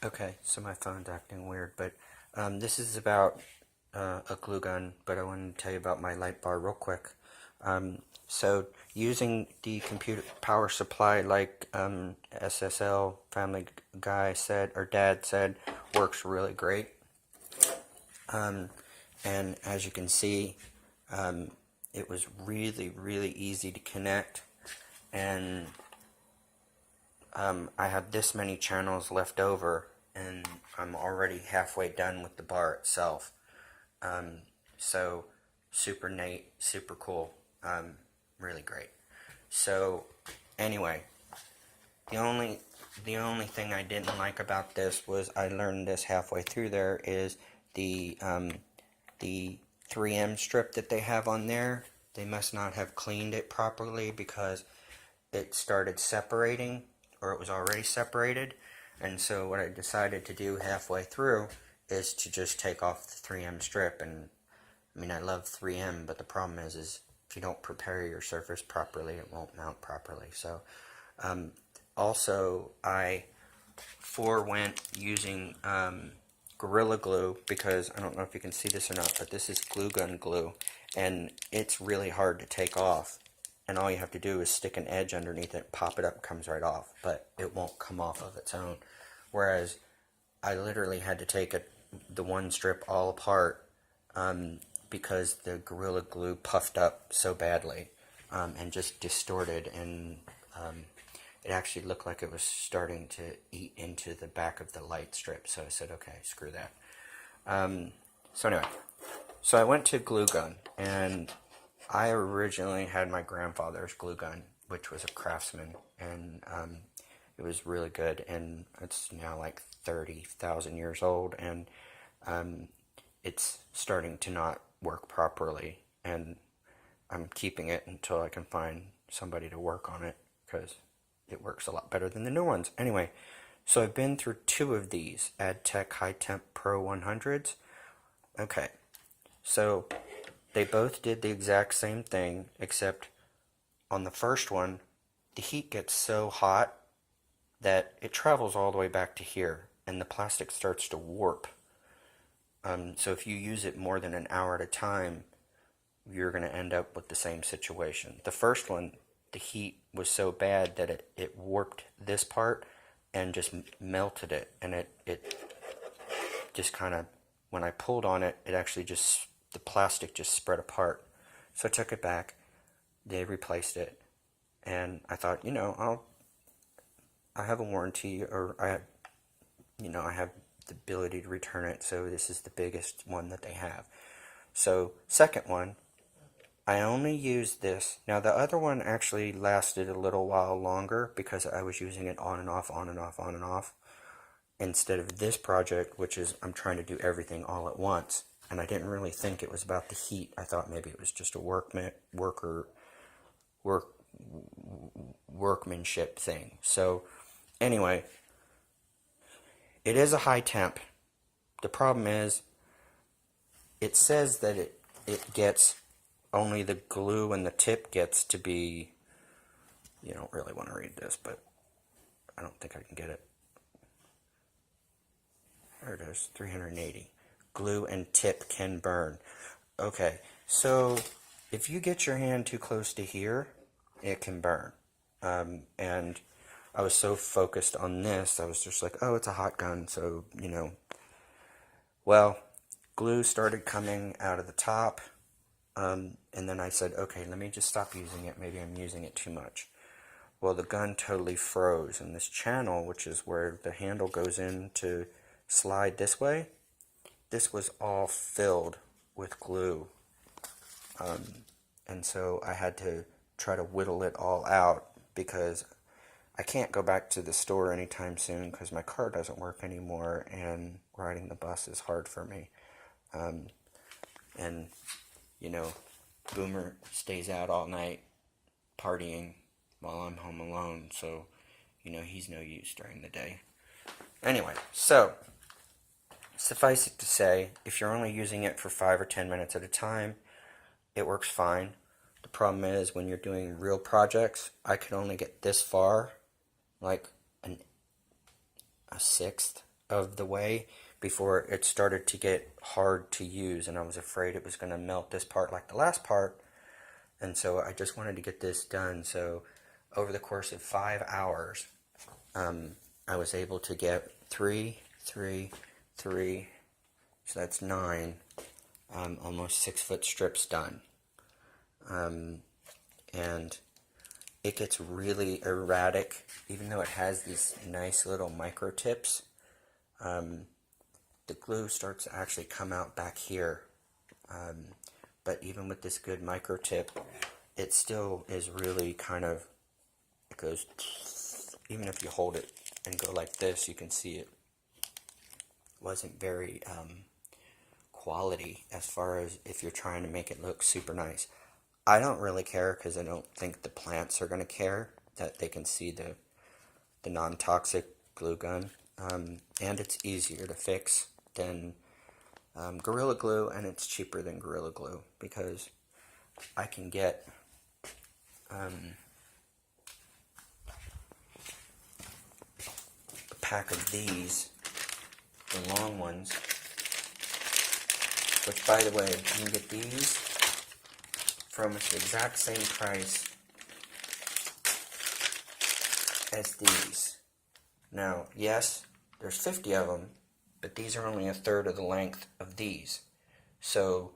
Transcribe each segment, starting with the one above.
Okay, so my phone's acting weird, but this is about a glue gun, but I wanted to tell you about my light bar real quick. So using the computer power supply like SSL Family Guy said, or Dad said, works really great. And as you can see, it was really, really easy to connect, and I have this many channels left over, and I'm already halfway done with the bar itself. So super neat, super cool, really great. So anyway, the only the only thing I didn't like about this was I learned this halfway through there is the 3M strip that they have on there. They must not have cleaned it properly because it started separating, or it was already separated. And so what I decided to do halfway through is to just take off the 3M strip. And I mean, I love 3M, but the problem is if you don't prepare your surface properly, it won't mount properly. So also I forewent using Gorilla Glue, because I don't know if you can see this or not, but this is glue gun glue, and it's really hard to take off. And all you have to do is stick an edge underneath it, pop it up, it comes right off, but it won't come off of its own. Whereas I literally had to take the one strip all apart because the Gorilla Glue puffed up so badly and just distorted, and it actually looked like it was starting to eat into the back of the light strip. So I said, okay, screw that. So anyway, so I went to glue gun, and I originally had my grandfather's glue gun, which was a Craftsman, and it was really good, and it's now like 30,000 years old, and it's starting to not work properly, and I'm keeping it until I can find somebody to work on it, because it works a lot better than the new ones. Anyway, so I've been through two of these AdTech HiTemp Pro 100s. Okay, so they both did the exact same thing, except on the first one, the heat gets so hot that it travels all the way back to here, and the plastic starts to warp. So if you use it more than an hour at a time, you're going to end up with the same situation. The first one, the heat was so bad that it warped this part and just melted it, and it just kind of, when I pulled on it, it actually just, the plastic just spread apart. So I took it back, they replaced it, and I thought, I have a warranty, or I have the ability to return it, so this is the biggest one that they have. So second one, I only used this. Now the other one actually lasted a little while longer because I was using it on and off, on and off, on and off, instead of this project, which is I'm trying to do everything all at once. And I didn't really think it was about the heat. I thought maybe it was just a workmanship thing. So anyway, it is a high temp. The problem is it says that it gets only the glue, and the tip gets to be, you don't really want to read this, but I don't think I can get it. There it is, 380. Glue and tip can burn. Okay, so if you get your hand too close to here, it can burn. And I was so focused on this, I was just like, oh, it's a hot gun, so, Well, glue started coming out of the top, and then I said, okay, let me just stop using it. Maybe I'm using it too much. Well, the gun totally froze, and this channel, which is where the handle goes in to slide this way, this was all filled with glue. And so I had to try to whittle it all out, because I can't go back to the store anytime soon because my car doesn't work anymore, and riding the bus is hard for me. And Boomer stays out all night partying while I'm home alone, so he's no use during the day. Anyway, so suffice it to say, if you're only using it for 5 or 10 minutes at a time, it works fine. The problem is when you're doing real projects, I can only get this far, like a sixth of the way before it started to get hard to use, and I was afraid it was going to melt this part like the last part, and so I just wanted to get this done. So over the course of 5 hours, I was able to get 3, 3, 3, so that's 9, almost 6-foot strips done. And it gets really erratic, even though it has these nice little micro tips. The glue starts to actually come out back here. But even with this good micro tip, it still is really kind of, it goes, even if you hold it and go like this, you can see it wasn't very quality as far as if you're trying to make it look super nice. I don't really care because I don't think the plants are going to care that they can see the non-toxic glue gun. And it's easier to fix than Gorilla Glue, and it's cheaper than Gorilla Glue because I can get a pack of these, the long ones, which, by the way, you can get these for almost the exact same price as these. Now, yes, there's 50 of them, but these are only a third of the length of these. So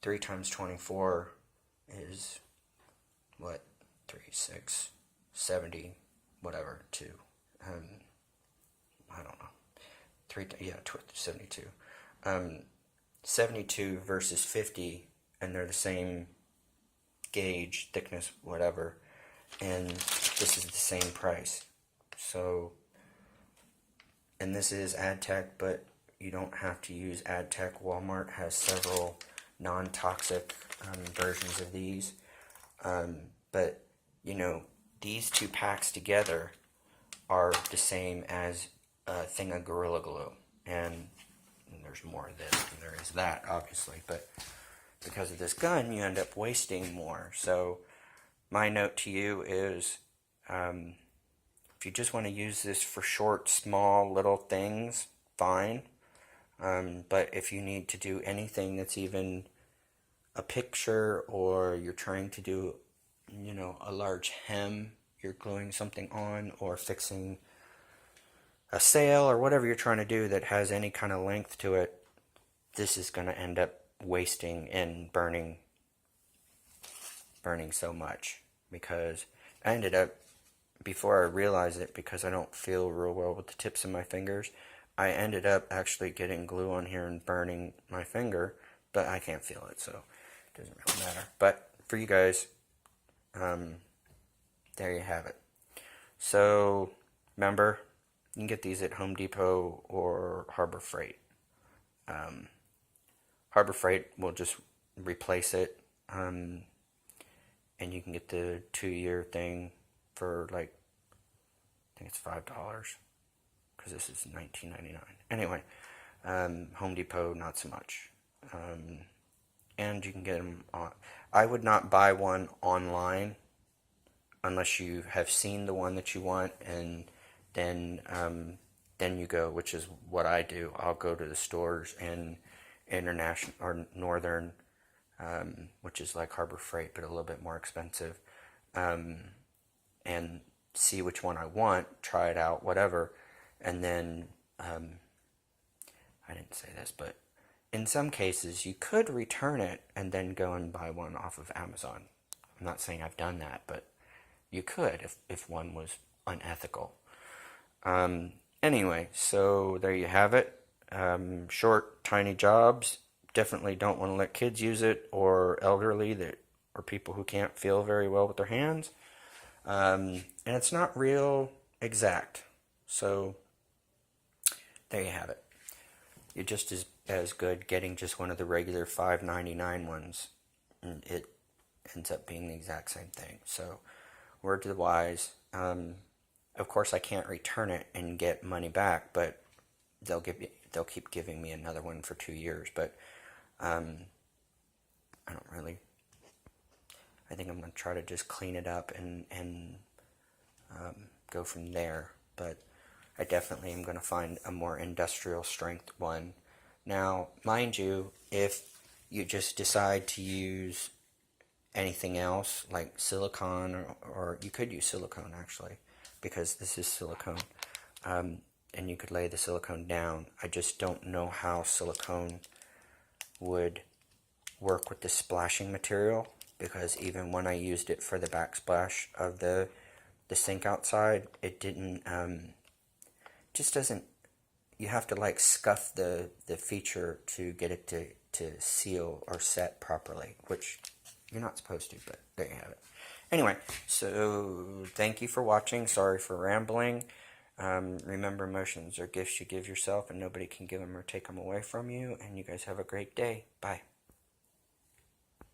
3 times 24 is what? 3, 6, 70, whatever, 2. I don't know. 72. 72 versus 50, and they're the same gauge, thickness, whatever, and this is the same price. So, and this is AdTech, but you don't have to use AdTech. Walmart has several non-toxic versions of these, but you know, these two packs together are the same as a thing of Gorilla Glue, and there's more of this than there is that, obviously, but because of this gun, you end up wasting more. So my note to you is, if you just want to use this for short, small, little things, fine. But if you need to do anything that's even a picture, or you're trying to do, you know, a large hem, you're gluing something on, or fixing a sail, or whatever you're trying to do that has any kind of length to it, this is going to end up wasting and burning so much, because I ended up, before I realized it, because I don't feel real well with the tips of my fingers, I ended up actually getting glue on here and burning my finger, but I can't feel it, so it doesn't really matter. But for you guys, there you have it. So remember, you can get these at Home Depot or Harbor Freight. Harbor Freight will just replace it, and you can get the 2-year thing for like, I think it's $5, because this is $19.99. Anyway, Home Depot, not so much. And you can get them on. I would not buy one online unless you have seen the one that you want, and then you go, which is what I do. I'll go to the stores in International or Northern, which is like Harbor Freight, but a little bit more expensive, and see which one I want, try it out, whatever, and then, I didn't say this, but in some cases you could return it and then go and buy one off of Amazon. I'm not saying I've done that, but you could if one was unethical. Anyway, so there you have it. Short, tiny jobs. Definitely don't want to let kids use it, or elderly, or people who can't feel very well with their hands. And it's not real exact. So there you have it. You're just as good getting just one of the regular $5.99 ones, and it ends up being the exact same thing. So word to the wise. Of course, I can't return it and get money back, but they'll keep giving me another one for 2 years. But I don't really. I think I'm gonna try to just clean it up and go from there. But I definitely am going to find a more industrial strength one. Now, mind you, if you just decide to use anything else like silicone, or you could use silicone actually, because this is silicone, and you could lay the silicone down. I just don't know how silicone would work with the splashing material, because even when I used it for the backsplash of the sink outside, it didn't, just doesn't, you have to like scuff the feature to get it to seal or set properly, which you're not supposed to, but there you have it. Anyway, so thank you for watching. Sorry for rambling. Remember, emotions are gifts you give yourself, and nobody can give them or take them away from you. And you guys have a great day. Bye.